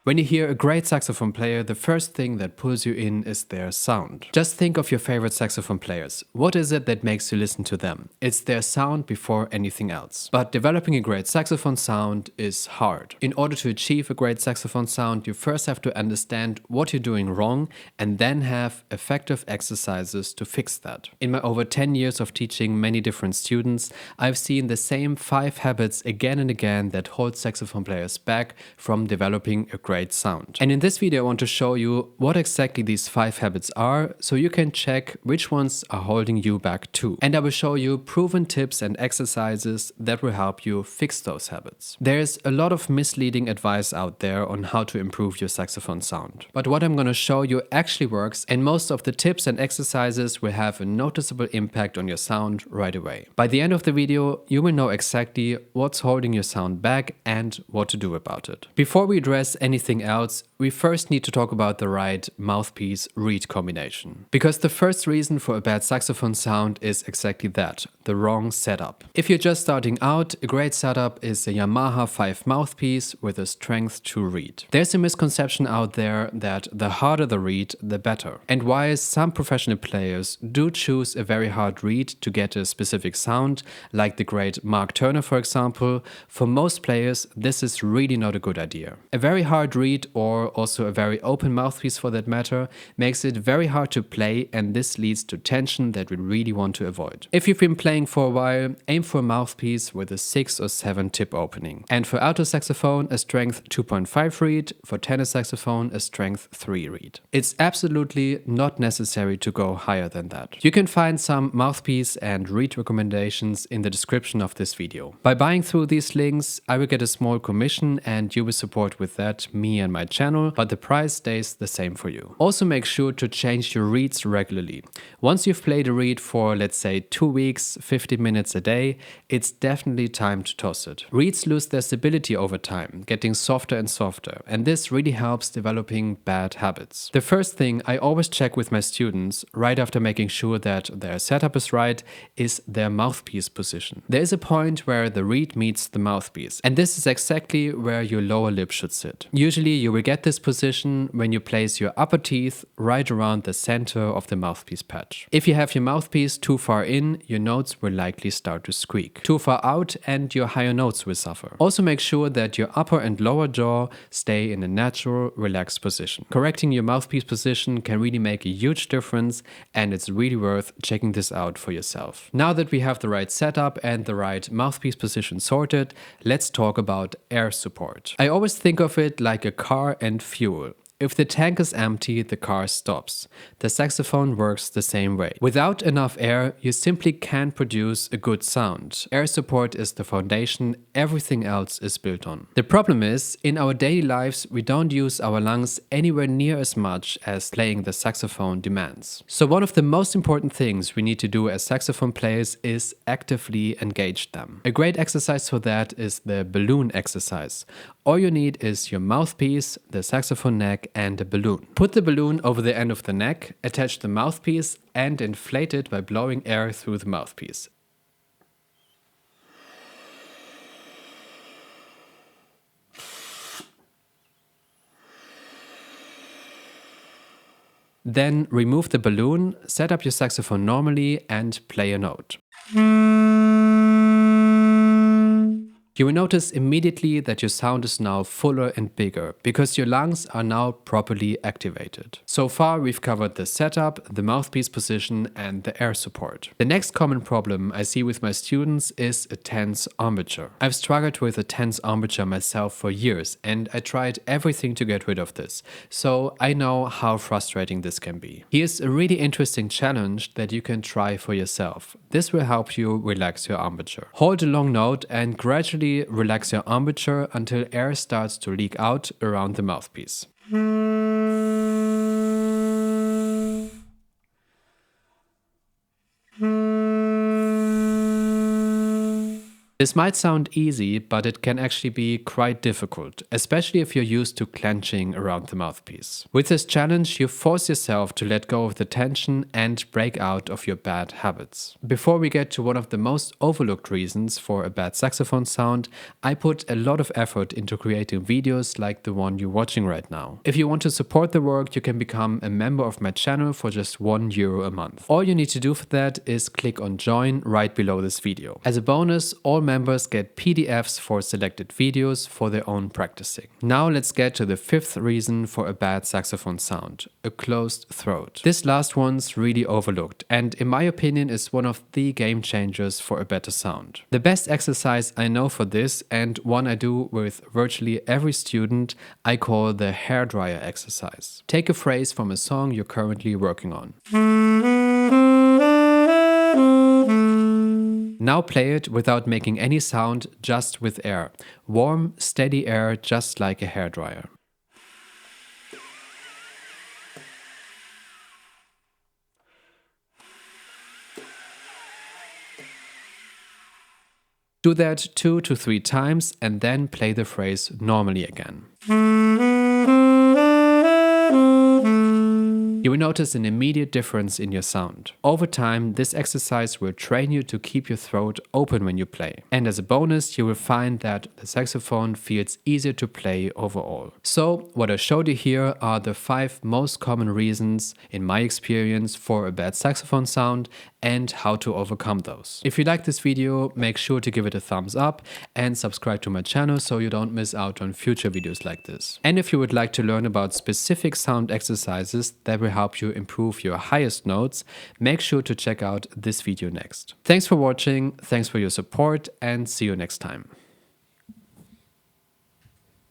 When you hear a great saxophone player, the first thing that pulls you in is their sound. Just think of your favorite saxophone players. What is it that makes you listen to them? It's their sound before anything else. But developing a great saxophone sound is hard. In order to achieve a great saxophone sound, you first have to understand what you're doing wrong and then have effective exercises to fix that. In my over 10 years of teaching many different students, I've seen the same 5 habits again and again that hold saxophone players back from developing a great sound. And in this video I want to show you what exactly these 5 habits are, so you can check which ones are holding you back too. And I will show you proven tips and exercises that will help you fix those habits. There's a lot of misleading advice out there on how to improve your saxophone sound. But what I'm going to show you actually works, and most of the tips and exercises will have a noticeable impact on your sound right away. By the end of the video, you will know exactly what's holding your sound back and what to do about it. Before we address anything else, we first need to talk about the right mouthpiece reed combination. Because the first reason for a bad saxophone sound is exactly that, the wrong setup. If you're just starting out, a great setup is a Yamaha 5 mouthpiece with a strength 2 reed. There's a misconception out there that the harder the reed, the better. And while some professional players do choose a very hard reed to get a specific sound, like the great Mark Turner for example, for most players this is really not a good idea. A very hard reed, or also a very open mouthpiece for that matter, makes it very hard to play, and this leads to tension that we really want to avoid. If you've been playing for a while, aim for a mouthpiece with a 6 or 7 tip opening. And for alto saxophone, a strength 2.5 reed, for tenor saxophone, a strength 3 reed. It's absolutely not necessary to go higher than that. You can find some mouthpiece and reed recommendations in the description of this video. By buying through these links, I will get a small commission and you will support with that me and my channel, but the price stays the same for you. Also make sure to change your reeds regularly. Once you've played a reed for, let's say, 2 weeks, 50 minutes a day, it's definitely time to toss it. Reeds lose their stability over time, getting softer and softer, and this really helps developing bad habits. The first thing I always check with my students, right after making sure that their setup is right, is their mouthpiece position. There is a point where the reed meets the mouthpiece, and this is exactly where your lower lip should sit. Usually you will get this position when you place your upper teeth right around the center of the mouthpiece patch. If you have your mouthpiece too far in, your notes will likely start to squeak. Too far out and your higher notes will suffer. Also make sure that your upper and lower jaw stay in a natural, relaxed position. Correcting your mouthpiece position can really make a huge difference, and it's really worth checking this out for yourself. Now that we have the right setup and the right mouthpiece position sorted, let's talk about air support. I always think of it like a car and fuel. If the tank is empty, the car stops. The saxophone works the same way. Without enough air, you simply can't produce a good sound. Air support is the foundation everything else is built on. The problem is, in our daily lives, we don't use our lungs anywhere near as much as playing the saxophone demands. So one of the most important things we need to do as saxophone players is actively engage them. A great exercise for that is the balloon exercise. All you need is your mouthpiece, the saxophone neck, and a balloon. Put the balloon over the end of the neck, attach the mouthpiece, and inflate it by blowing air through the mouthpiece. Then remove the balloon, set up your saxophone normally, and play a note. You will notice immediately that your sound is now fuller and bigger, because your lungs are now properly activated. So far we've covered the setup, the mouthpiece position, and the air support. The next common problem I see with my students is a tense embouchure. I've struggled with a tense embouchure myself for years, and I tried everything to get rid of this, so I know how frustrating this can be. Here's a really interesting challenge that you can try for yourself. This will help you relax your embouchure. Hold a long note and gradually relax your embouchure until air starts to leak out around the mouthpiece. This might sound easy, but it can actually be quite difficult, especially if you're used to clenching around the mouthpiece. With this challenge, you force yourself to let go of the tension and break out of your bad habits. Before we get to one of the most overlooked reasons for a bad saxophone sound, I put a lot of effort into creating videos like the one you're watching right now. If you want to support the work, you can become a member of my channel for just €1 a month. All you need to do for that is click on join right below this video. As a bonus, all members get PDFs for selected videos for their own practicing. Now let's get to the fifth reason for a bad saxophone sound: a closed throat. This last one's really overlooked and in my opinion is one of the game changers for a better sound. The best exercise I know for this, and one I do with virtually every student, I call the hairdryer exercise. Take a phrase from a song you're currently working on. Now play it without making any sound, just with air. Warm, steady air, just like a hairdryer. Do that 2 to 3 times and then play the phrase normally again. You will notice an immediate difference in your sound. Over time, this exercise will train you to keep your throat open when you play. And as a bonus, you will find that the saxophone feels easier to play overall. So, what I showed you here are the 5 most common reasons, in my experience, for a bad saxophone sound and how to overcome those. If you like this video, make sure to give it a thumbs up and subscribe to my channel so you don't miss out on future videos like this. And if you would like to learn about specific sound exercises that will help you improve your highest notes, make sure to check out this video next. Thanks for watching, thanks for your support, and see you next time.